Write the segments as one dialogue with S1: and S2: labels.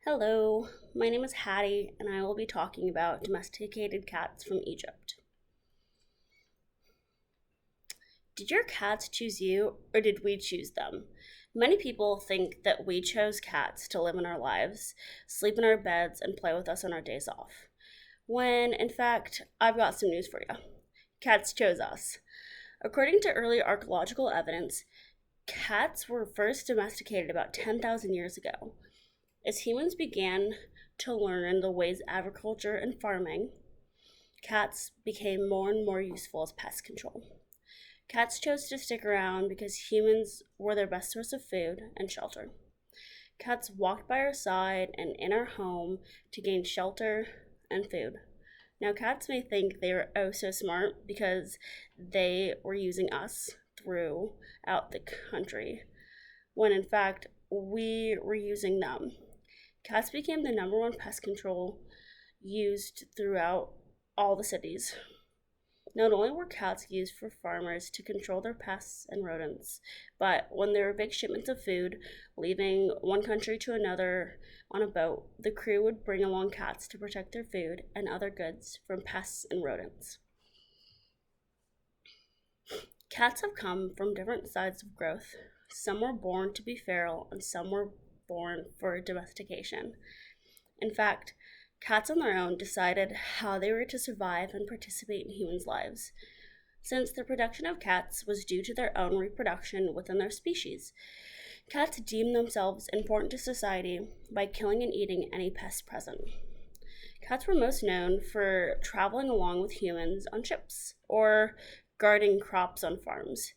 S1: Hello, my name is Hattie, and I will be talking about domesticated cats from Egypt. Did your cats choose you, or did we choose them? Many people think that we chose cats to live in our lives, sleep in our beds, and play with us on our days off. When, in fact, I've got some news for you. Cats chose us. According to early archaeological evidence, cats were first domesticated about 10,000 years ago. As humans began to learn the ways of agriculture and farming, cats became more and more useful as pest control. Cats chose to stick around because humans were their best source of food and shelter. Cats walked by our side and in our home to gain shelter and food. Now, cats may think they were oh so smart because they were using us throughout the country, when in fact, we were using them. Cats became the number one pest control used throughout all the cities. Not only were cats used for farmers to control their pests and rodents, but when there were big shipments of food leaving one country to another on a boat, the crew would bring along cats to protect their food and other goods from pests and rodents. Cats have come from different sides of growth. Some were born to be feral, and some were born for domestication. In fact, cats on their own decided how they were to survive and participate in humans' lives, since the production of cats was due to their own reproduction within their species. Cats deemed themselves important to society by killing and eating any pest present. Cats were most known for traveling along with humans on ships or guarding crops on farms.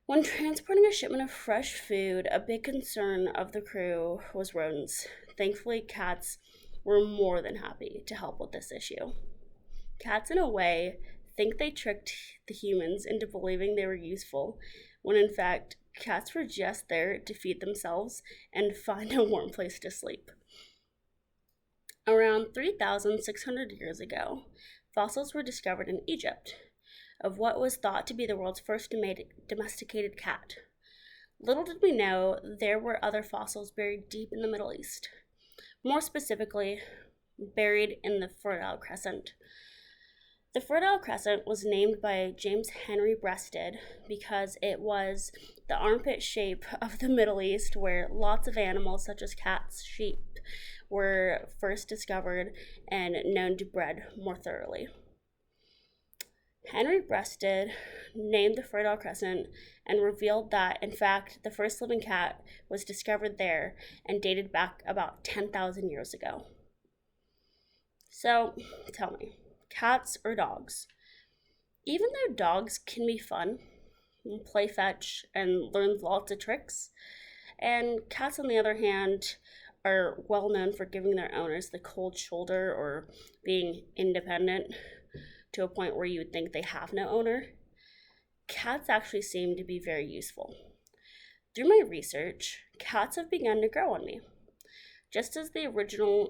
S1: When transporting a shipment of fresh food, a big concern of the crew was rodents. Thankfully, cats were more than happy to help with this issue. Cats, in a way, think they tricked the humans into believing they were useful, when in fact, cats were just there to feed themselves and find a warm place to sleep. Around 3,600 years ago, fossils were discovered in Egypt of what was thought to be the world's first domesticated cat. Little did we know there were other fossils buried deep in the Middle East, more specifically, buried in the Fertile Crescent. The Fertile Crescent was named by James Henry Breasted because it was the armpit shape of the Middle East where lots of animals such as cats, sheep, were first discovered and known to bred more thoroughly. Henry Breasted named the Fertile Crescent and revealed that, in fact, the first living cat was discovered there and dated back about 10,000 years ago. So, tell me, cats or dogs? Even though dogs can be fun, play fetch, and learn lots of tricks, and cats, on the other hand, are well known for giving their owners the cold shoulder or being independent to a point where you would think they have no owner, cats actually seem to be very useful. Through my research, cats have begun to grow on me. Just as the original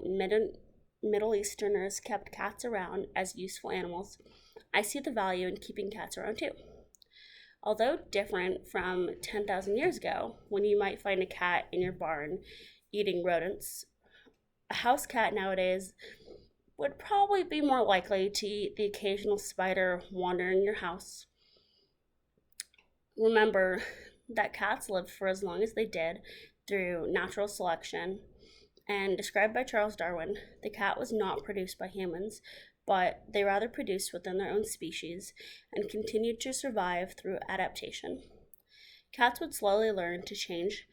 S1: Middle Easterners kept cats around as useful animals, I see the value in keeping cats around too. Although different from 10,000 years ago, when you might find a cat in your barn eating rodents, a house cat nowadays would probably be more likely to eat the occasional spider wandering your house. Remember that cats lived for as long as they did through natural selection, and described by Charles Darwin, the cat was not produced by humans, but they rather produced within their own species and continued to survive through adaptation. Cats would slowly learn to change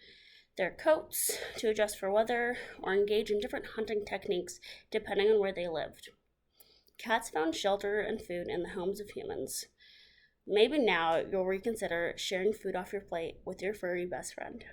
S1: their coats to adjust for weather or engage in different hunting techniques depending on where they lived. Cats found shelter and food in the homes of humans. Maybe now you'll reconsider sharing food off your plate with your furry best friend.